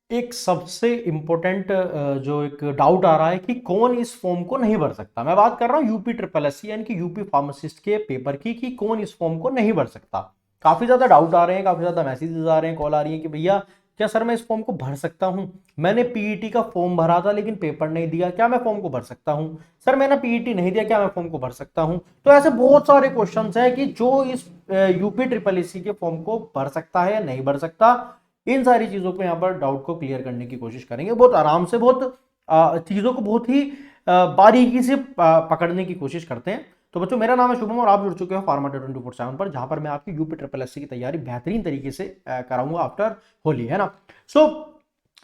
एक सबसे इंपॉर्टेंट जो एक डाउट आ रहा है कि कौन इस फॉर्म को नहीं भर सकता। मैं बात कर रहा हूं यूपी ट्रिपल एस सी यानी कि यूपी फार्मासिस्ट के पेपर की, कि कौन इस फॉर्म को नहीं भर सकता। काफी ज्यादा डाउट आ रहे हैं, काफी ज्यादा मैसेजेस आ रहे हैं, कॉल आ रही है कि भैया क्या सर मैं इस फॉर्म को भर सकता हूं, मैंने पीईटी का फॉर्म भरा था लेकिन पेपर नहीं दिया, क्या मैं फॉर्म को भर सकता हूं? सर मैंने पीईटी नहीं दिया, क्या मैं फॉर्म को भर सकता हूं? तो ऐसे बहुत सारे क्वेश्चंस हैं कि जो इस यूपी ट्रिपल एस सी के फॉर्म को भर सकता है या नहीं भर सकता। इन सारी चीजों को यहाँ पर डाउट को क्लियर करने की कोशिश करेंगे, बहुत आराम से, बहुत चीजों को बहुत ही बारीकी से पकड़ने की कोशिश करते हैं। तो बच्चों मेरा नाम है शुभम और आप जुड़ चुके हो फार्मा 24/7 पर, जहां पर मैं आपकी यूपी ट्रिपल एस सी की तैयारी बेहतरीन तरीके से कराऊंगा आफ्टर होली, है ना। सो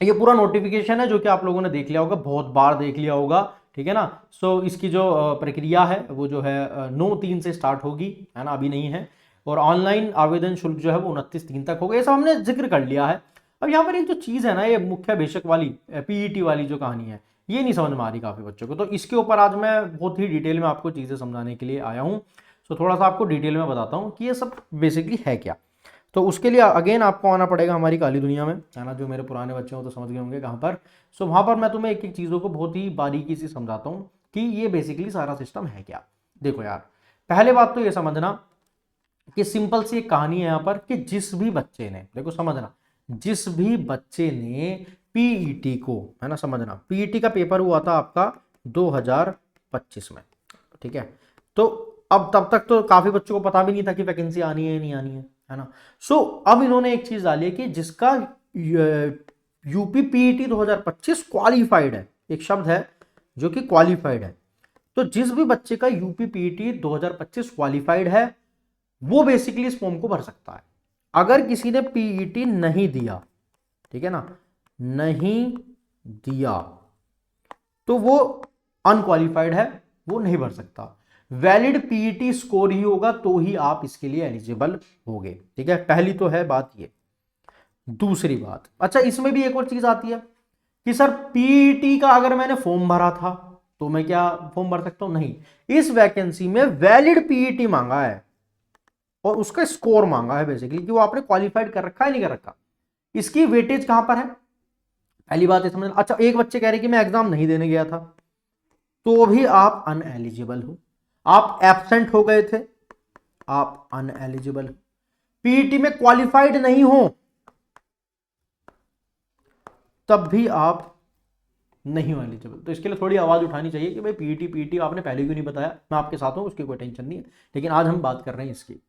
ये पूरा नोटिफिकेशन है जो कि आप लोगों ने देख लिया होगा, बहुत बार देख लिया होगा, ठीक है ना। सो इसकी जो प्रक्रिया है वो जो है 9/3 से स्टार्ट होगी, है ना, अभी नहीं है। और ऑनलाइन आवेदन शुल्क जो है वो 29/3 तक होगा, ये सब हमने जिक्र कर लिया है। अब यहाँ पर एक जो चीज़ है ना, ये मुख्य बेशक वाली पीईटी वाली जो कहानी है, ये नहीं समझ में आ रही काफ़ी बच्चों को, तो इसके ऊपर आज मैं बहुत ही डिटेल में आपको चीज़ें समझाने के लिए आया हूँ। सो थोड़ा सा आपको डिटेल में बताता हूँ कि ये सब बेसिकली है क्या। तो उसके लिए अगेन आपको आना पड़ेगा हमारी काली दुनिया में, है ना। जो मेरे पुराने बच्चे हो तो समझ गए होंगे कहाँ पर। सो वहाँ पर मैं तुम्हें एक एक चीज़ों को बहुत ही बारीकी से समझाता हूँ कि ये बेसिकली सारा सिस्टम है क्या। देखो यार, पहले बात तो ये समझना कि सिंपल सी एक कहानी है यहाँ पर कि जिस भी बच्चे ने, देखो समझना, जिस भी बच्चे ने पीईटी को, है ना, समझना, पीईटी का पेपर हुआ था आपका 2025 में, ठीक है। तो अब तब तक तो काफी बच्चों को पता भी नहीं था कि वैकेंसी आनी है नहीं आनी है ना। सो अब इन्होंने एक चीज डाली है कि जिसका यूपी पीईटी 2025 क्वालिफाइड है, एक शब्द है जो कि क्वालिफाइड है। तो जिस भी बच्चे का यूपी पीईटी 2025 क्वालिफाइड है वो बेसिकली इस फॉर्म को भर सकता है। अगर किसी ने पीईटी नहीं दिया, ठीक है ना, नहीं दिया, तो वो अनक्वालिफाइड है, वो नहीं भर सकता। वैलिड पीईटी स्कोर ही होगा तो ही आप इसके लिए एलिजिबल होगे, ठीक है। पहली तो है बात ये। दूसरी बात, अच्छा इसमें भी एक और चीज आती है कि सर पीईटी का अगर मैंने फॉर्म भरा था तो मैं क्या फॉर्म भर सकता हूं? नहीं, इस वैकेंसी में वैलिड पीईटी मांगा है और उसका स्कोर मांगा है बेसिकली, कि वो आपने क्वालिफाइड कर रखा है नहीं कर रखा। इसकी वेटेज कहां पर है, पहली बात है समझना। अच्छा एक बच्चे कह रहे कि मैं एग्जाम नहीं देने गया था, तो भी आप अनएलिजिबल हो। आप एब्सेंट हो गए थे, आप अनएलिजिबल हो। पीईटी में क्वालिफाइड नहीं हो, तब भी आप नहीं हो एलिजिबल। तो इसके लिए थोड़ी आवाज उठानी चाहिए कि भाई पीईटी पीईटी आपने पहले क्यों नहीं बताया। मैं आपके साथ हूं, उसकी कोई टेंशन नहीं है, लेकिन आज हम बात कर रहे हैं इसकी।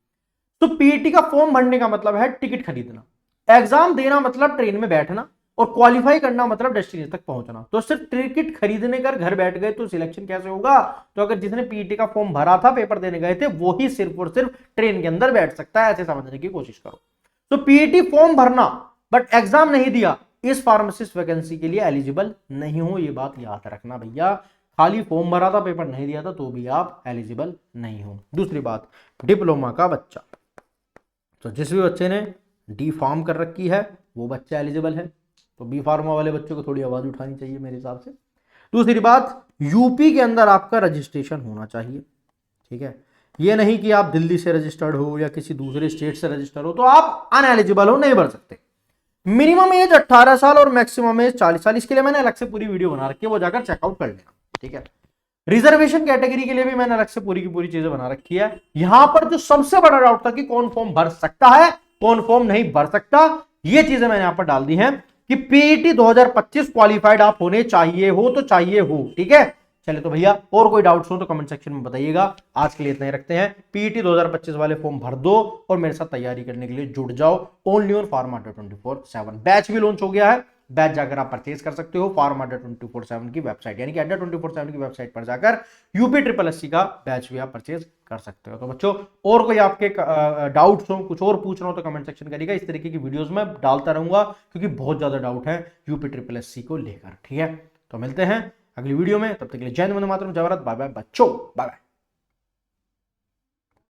तो पीईटी का फॉर्म भरने का मतलब है टिकट खरीदना, एग्जाम देना मतलब ट्रेन में बैठना, और क्वालिफाई करना मतलब डेस्टिनेशन तक पहुंचना। तो सिर्फ टिकट खरीदने कर घर बैठ गए तो सिलेक्शन कैसे होगा? तो अगर जिसने पीईटी का फॉर्म भरा था, पेपर देने गए थे, वो ही सिर्फ और सिर्फ ट्रेन के अंदर बैठ सकता है, ऐसे समझने की कोशिश करो। तो पीईटी फॉर्म भरना बट एग्जाम नहीं दिया, इस फार्मासिस्ट वैकेंसी के लिए एलिजिबल नहीं हो, ये बात याद रखना भैया। खाली फॉर्म भरा था, पेपर नहीं दिया था, तो भी आप एलिजिबल नहीं हो। दूसरी बात, डिप्लोमा का बच्चा, तो जिस भी बच्चे ने डी फार्म कर रखी है वो बच्चा एलिजिबल है। तो बी फार्मा वाले बच्चों को थोड़ी आवाज उठानी चाहिए मेरे हिसाब से। दूसरी बात, यूपी के अंदर आपका रजिस्ट्रेशन होना चाहिए, ठीक है। ये नहीं कि आप दिल्ली से रजिस्टर्ड हो या किसी दूसरे स्टेट से रजिस्टर्ड हो तो आप अनएलिजिबल हो, नहीं भर सकते। मिनिमम एज 18 साल और मैक्सिमम एज 40 साल। इसके लिए मैंने अलग से पूरी वीडियो बना रखी है, वो जाकर चेकआउट कर लेना, ठीक है। रिजर्वेशन कैटेगरी के लिए भी मैंने अलग से पूरी की पूरी चीजें बना रखी है। यहां पर जो सबसे बड़ा डाउट था कि कौन फॉर्म भर सकता है कौन फॉर्म नहीं भर सकता, ये चीजें मैंने यहां पर डाल दी हैं कि पीईटी 2025 क्वालिफाइड आप होने चाहिए हो तो चाहिए हो, ठीक है। चले तो भैया और कोई डाउट्स हो तो कमेंट सेक्शन में बताइएगा। आज के लिए इतना ही रखते हैं। पीईटी 2025 वाले फॉर्म भर दो और मेरे साथ तैयारी करने के लिए जुड़ जाओ। ओनली ऑन फार्मा 24/7 बैच भी लॉन्च हो गया है, बैच जाकर आप परचेज कर सकते हो फार्मा 24/7 की वेबसाइट, यानी कि अड्डा 24/7 की वेबसाइट पर जाकर यूपी ट्रिपल एस सी का बैच भी आप परचेज कर सकते हो। तो बच्चों और कोई आपके डाउट्स हो, कुछ और पूछना हो तो कमेंट सेक्शन करिएगा। इस तरीके की वीडियोस में डालता रहूंगा क्योंकि बहुत ज्यादा डाउट है यूपी ट्रिपल एस सी को लेकर, ठीक है। तो मिलते हैं अगली वीडियो में, तब तक के लिए जय हिंद, वंदे मातरम, जय भारत, बाय बाय बच्चों, बाय बाय।